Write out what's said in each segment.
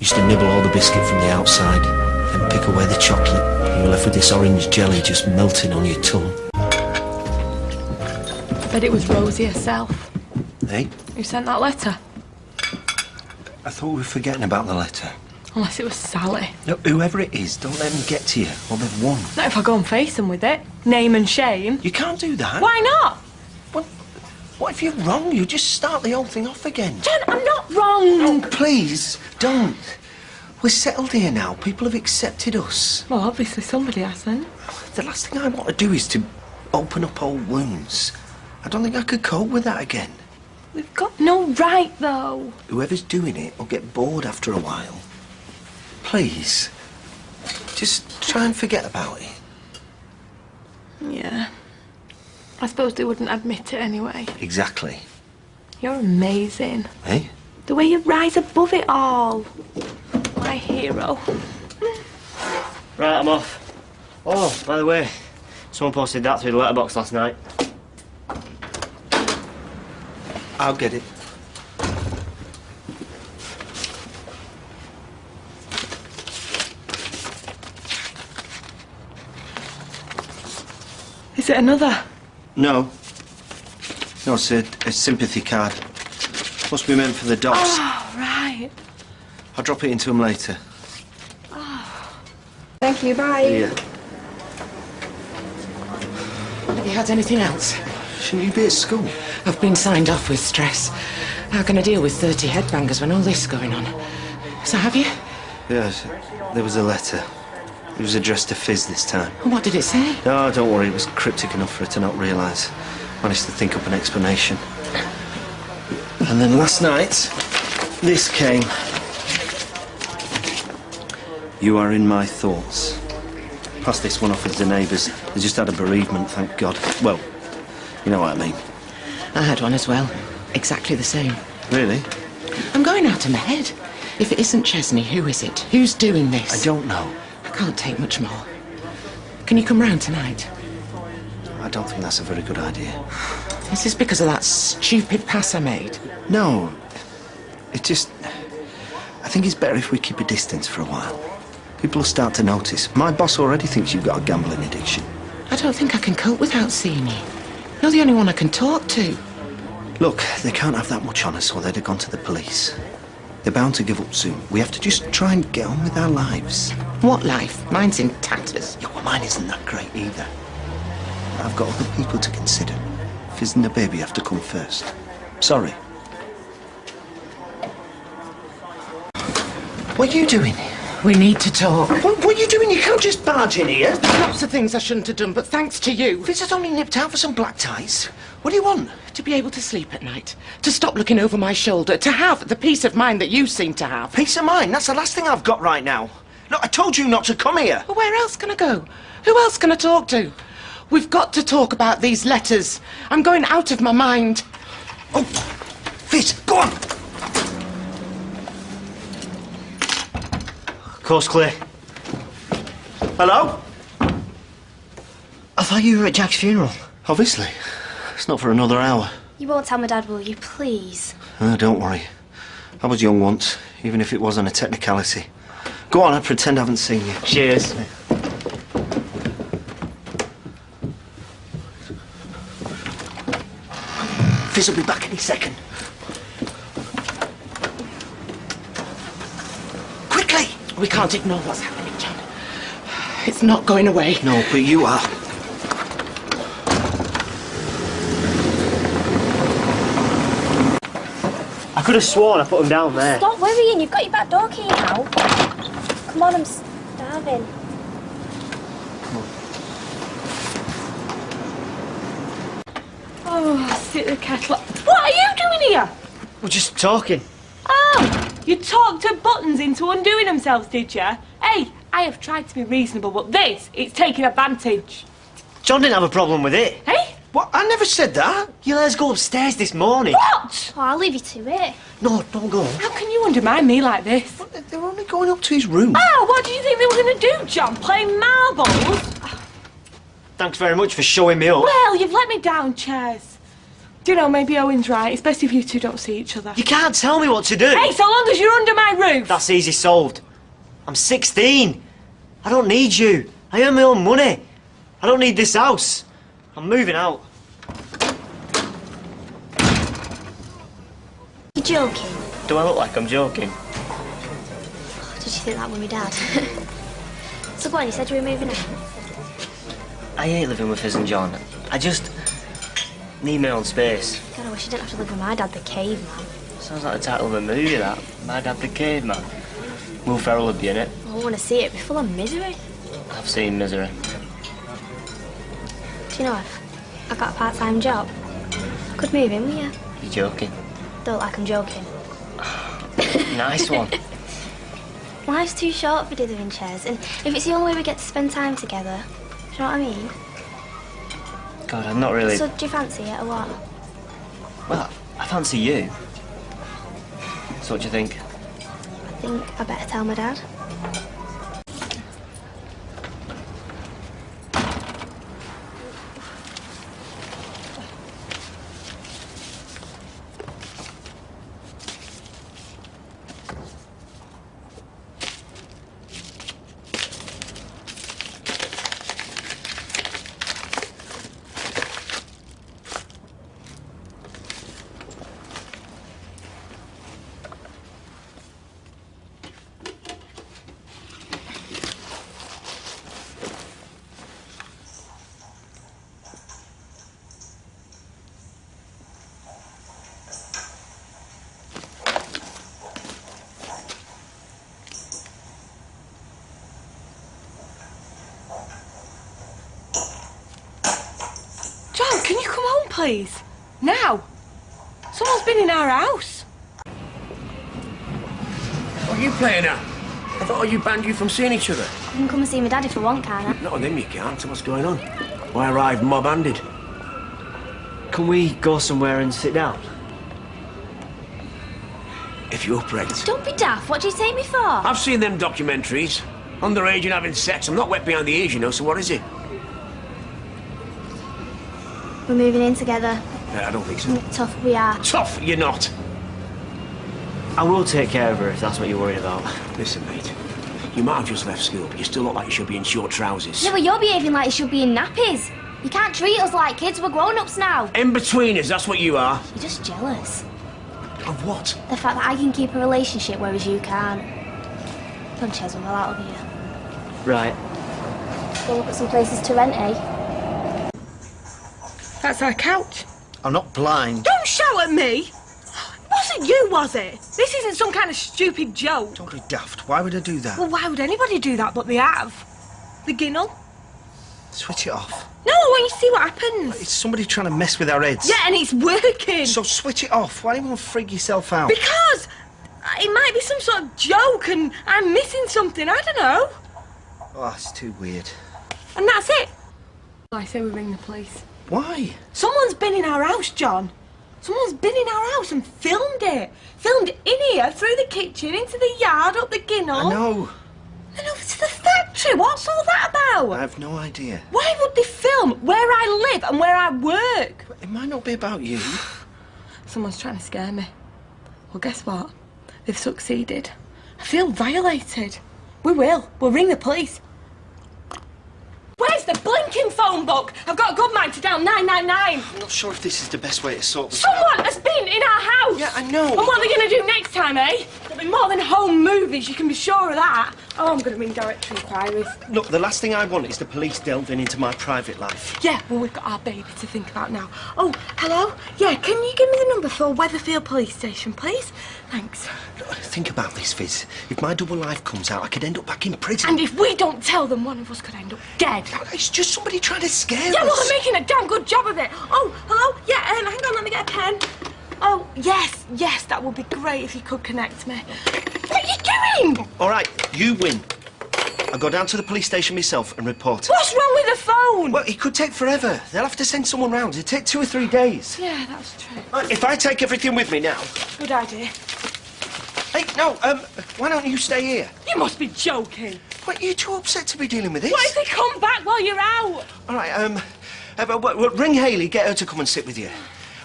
Used to nibble all the biscuit from the outside, then pick away the chocolate, and you're left with this orange jelly just melting on your tongue. I bet it was Rosie herself. Hey? Who sent that letter? I thought we were forgetting about the letter. Unless it was Sally. No, whoever it is, don't let them get to you, or they've won. Not if I go and face them with it. Name and shame. You can't do that. Why not? What if you're wrong? You just start the whole thing off again. Jen, I'm not wrong. No, please, don't. We're settled here now. People have accepted us. Well, obviously somebody hasn't. The last thing I want to do is to open up old wounds. I don't think I could cope with that again. We've got no right, though. Whoever's doing it will get bored after a while. Please, just try and forget about it. Yeah. I suppose they wouldn't admit it anyway. Exactly. You're amazing. Hey? The way you rise above it all. My hero. Right, I'm off. Oh, by the way, someone posted that through the letterbox last night. I'll get it. Is it another? No. No, it's a sympathy card. Must be meant for the dogs. Oh, right. I'll drop it into them later. Oh. Thank you, bye. Yeah. Have you had anything else? Shouldn't you be at school? I've been signed off with stress. How can I deal with 30 headbangers when all this is going on? So have you? Yes, there was a letter. It was addressed to Fizz this time. And what did it say? No, don't worry, it was cryptic enough for her to not realise. Managed to think up an explanation. And then last night, this came. You are in my thoughts. Passed this one off with the neighbours. They just had a bereavement, thank God. Well, you know what I mean. I had one as well. Exactly the same. Really? I'm going out of my head. If it isn't Chesney, who is it? Who's doing this? I don't know. I can't take much more. Can you come round tonight? I don't think that's a very good idea. Is this because of that stupid pass I made? No. It just... I think it's better if we keep a distance for a while. People will start to notice. My boss already thinks you've got a gambling addiction. I don't think I can cope without seeing you. You're the only one I can talk to. Look, they can't have that much on us or they'd have gone to the police. They're bound to give up soon. We have to just try and get on with our lives. What life? Mine's in tatters. Yeah, well, mine isn't that great either. I've got other people to consider. Fizz and the baby have to come first. Sorry. What are you doing? We need to talk. What are you doing? You can't just barge in here. Lots of things I shouldn't have done, but thanks to you. Fizz has only nipped out for some black ties. What do you want? To be able to sleep at night. To stop looking over my shoulder. To have the peace of mind that you seem to have. Peace of mind? That's the last thing I've got right now. Look, I told you not to come here. Well, where else can I go? Who else can I talk to? We've got to talk about these letters. I'm going out of my mind. Oh, Fizz, go on. Course clear. Hello? I thought you were at Jack's funeral. Obviously. It's not for another hour. You won't tell my dad, will you, please? Oh, don't worry. I was young once, even if it was on a technicality. Go on, I pretend I haven't seen you. Cheers. Fizz will be back any second. Quickly! We can't ignore what's happening, John. It's not going away. No, but you are. I could have sworn I put him down there. Stop worrying, you've got your back door key now. Come on, I'm starving. Oh, sit the kettle up. What are you doing here? We're just talking. Oh, you talked her buttons into undoing themselves, did you? Hey, I have tried to be reasonable, but this, it's taking advantage. John didn't have a problem with it. Hey? What? I never said that. You let us go upstairs this morning. What? Oh, I'll leave you to it. No, don't go. How can you undermine me like this? They're only going up to his room. Oh, what do you think they were going to do, John? Play marbles? Thanks very much for showing me up. Well, you've let me down, Ches. Do you know, maybe Owen's right. It's best if you two don't see each other. You can't tell me what to do. Hey, so long as you're under my roof! That's easy solved. I'm 16. I don't need you. I earn my own money. I don't need this house. I'm moving out. You're joking? Do I look like I'm joking? Did you think that with my dad? So go on, you said you were moving out? I hate living with Fizz and John. I just need my own space. God, I wish you didn't have to live with my dad, the caveman. Sounds like the title of a movie, that. My Dad the Caveman. Will Ferrell would be in it. I don't want to see it. It'd be full of misery. I've seen Misery. Do you know if I got a part-time job, I could move in with you. You're joking. Don't like I'm joking. Nice one. Life's too short for dithering, Ches, and if it's the only way we get to spend time together, do you know what I mean? God, I'm not really... So do you fancy it or what? Well, I fancy you. So what do you think? I think I better tell my dad. John, can you come home, please? Now. Someone's been in our house. What are you playing at? I thought you banned you from seeing each other. You can come and see my dad if you want, can't I? Not on them you can't. So what's going on? I arrived mob-handed. Can we go somewhere and sit down? If you're pregnant. Don't be daft. What do you take me for? I've seen them documentaries. Underage and having sex. I'm not wet behind the ears, you know, so what is it? We're moving in together. I don't think so. Tough, we are. Tough, you're not. I will take care of her if that's what you're worried about. Listen, mate. You might have just left school, but you still look like you should be in short trousers. Yeah, but you're behaving like you should be in nappies. You can't treat us like kids. We're grown-ups now. In-betweeners, that's what you are. You're just jealous. Of what? The fact that I can keep a relationship whereas you can't. Come on, Ches, we're well out of here. Right. Go look at some places to rent, eh? That's our couch. I'm not blind. Don't shout at me! It wasn't you, was it? This isn't some kind of stupid joke. Don't be daft. Why would I do that? Well, why would anybody do that? But they have. The ginnel. Switch it off. No, I want you to see what happens. It's somebody trying to mess with our heads. Yeah, and it's working. So switch it off. Why do you want to freak yourself out? Because it might be some sort of joke and I'm missing something. I don't know. Oh, it's too weird. And that's it. I say we ring the police. Why? Someone's been in our house, John. Someone's been in our house and filmed it. Filmed in here, through the kitchen, into the yard, up the ginnel. I know. And over to the factory. What's all that about? I have no idea. Why would they film where I live and where I work? It might not be about you. Someone's trying to scare me. Well, guess what? They've succeeded. I feel violated. We will. We'll ring the police. Where's the blinking phone book? I've got a good mind to dial 999. I'm not sure if this is the best way to sort this out. Someone has been in our house. Yeah, I know. And what are they going to do next time, eh? There'll be more than home movies, you can be sure of that. Oh, I'm going to ring direct inquiries. Look, the last thing I want is the police delving into my private life. Yeah, well, we've got our baby to think about now. Oh, hello? Yeah, can you give me the number for Weatherfield Police Station, please? Thanks. Look, think about this, Fizz. If my double life comes out, I could end up back in prison. And if we don't tell them, one of us could end up dead. It's just somebody trying to scare us. Yeah, well, they're making a damn good job of it. Oh, hello? Yeah, hang on, let me get a pen. Oh, yes, that would be great if you could connect me. What are you doing? All right, you win. I'll go down to the police station myself and report it. What's wrong with the phone? Well, it could take forever. They'll have to send someone round. It'll take 2 or 3 days. Yeah, that's true. If I take everything with me now... Good idea. Hey, no, why don't you stay here? You must be joking. What, you too upset to be dealing with this? What if they come back while you're out? All right, well, ring Hayley, get her to come and sit with you.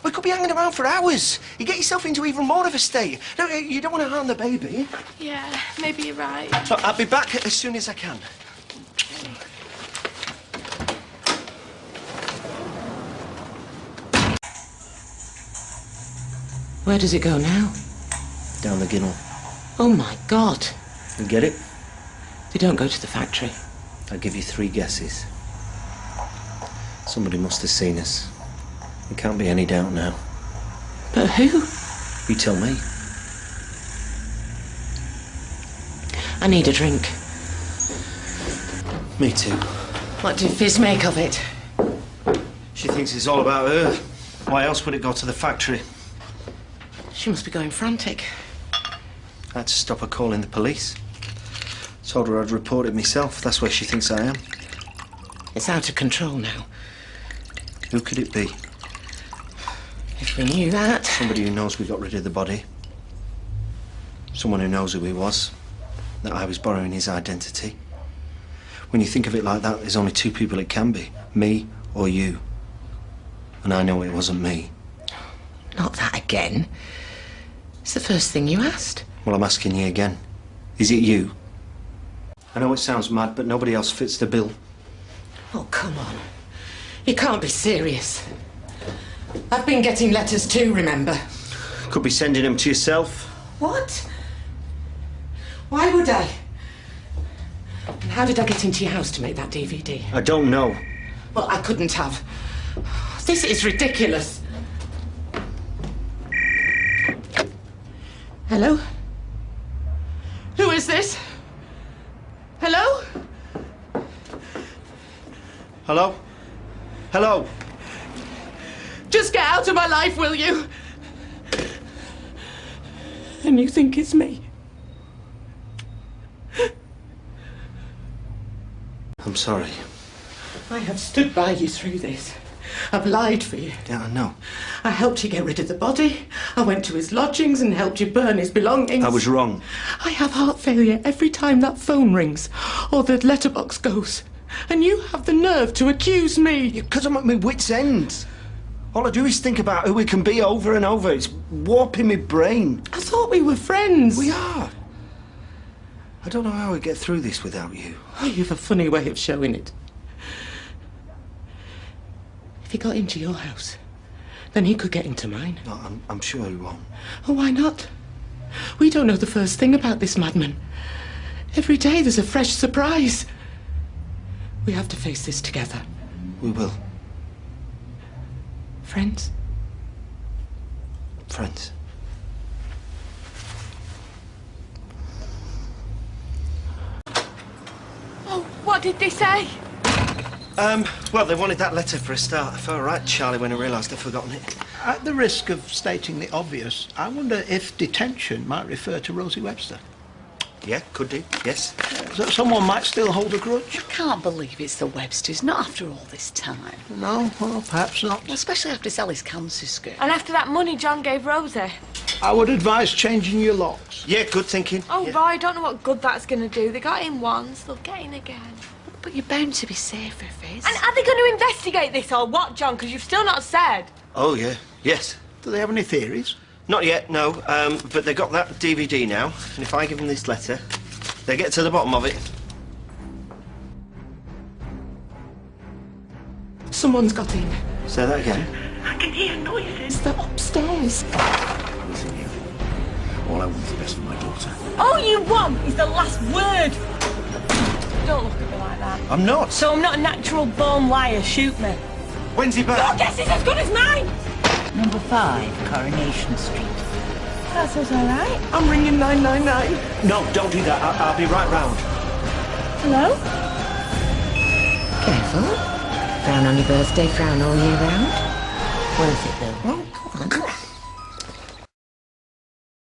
We could be hanging around for hours. You get yourself into even more of a state. No, you don't want to harm the baby. Yeah, maybe you're right. So I'll be back as soon as I can. Where does it go now? Down the ginnel. Oh, my God. You get it? They don't go to the factory. I'll give you 3 guesses. Somebody must have seen us. There can't be any doubt now. But who? You tell me. I need a drink. Me too. What did Fizz make of it? She thinks it's all about her. Why else would it go to the factory? She must be going frantic. I had to stop her calling the police. Told her I'd report it myself. That's where she thinks I am. It's out of control now. Who could it be? If we knew that. Somebody who knows we got rid of the body. Someone who knows who he was. That I was borrowing his identity. When you think of it like that, there's only 2 people it can be. Me or you. And I know it wasn't me. Not that again. It's the first thing you asked. Well, I'm asking you again. Is it you? I know it sounds mad, but nobody else fits the bill. Oh, come on. You can't be serious. I've been getting letters too, remember? Could be sending them to yourself. What? Why would I? And how did I get into your house to make that DVD? I don't know. Well, I couldn't have. This is ridiculous. Hello? Who is this? Hello? Hello? Hello? Just get out of my life, will you? And you think it's me? I'm sorry. I have stood by you through this. I've lied for you. Yeah, I know. I helped you get rid of the body. I went to his lodgings and helped you burn his belongings. I was wrong. I have heart failure every time that phone rings or the letterbox goes. And you have the nerve to accuse me. Because I'm at my wit's end. All I do is think about who we can be over and over. It's warping my brain. I thought we were friends. We are. I don't know how we get through this without you. Oh, you have a funny way of showing it. If he got into your house, then he could get into mine. No, I'm sure he won't. Oh, why not? We don't know the first thing about this madman. Every day there's a fresh surprise. We have to face this together. We will. Friends? Friends. Oh, what did they say? Well, they wanted that letter for a start. I felt right, Charlie, when I realised I'd forgotten it. At the risk of stating the obvious, I wonder if detention might refer to Rosie Webster. Yeah, could do, yes. So someone might still hold a grudge. I can't believe it's the Websters, not after all this time. No, well, perhaps not. Well, especially after Sally's cancer scare. And after that money John gave Rosie. I would advise changing your locks. Yeah, good thinking. Oh, yeah. Roy, I don't know what good that's going to do. They got in once, they'll get in again. But you're bound to be safer, Fizz. And are they going to investigate this or what, John? Because you've still not said. Oh, yeah, yes. Do they have any theories? Not yet, no. But they got that DVD now, and if I give them this letter, they get to the bottom of it. Someone's got in. Say that again. I can hear noises. They're upstairs. Listen, you. All I want is the best for my daughter. All you want is the last word. Don't look at me like that. I'm not. So I'm not a natural born liar. Shoot me. When's he back? Your guess is as good as mine. Number 5, Coronation Street. That sounds all right. I'm ringing 999. No, don't do that. I'll be right round. Hello? Careful. Frown on your birthday, frown all year round. Worth it, though. Oh, come on.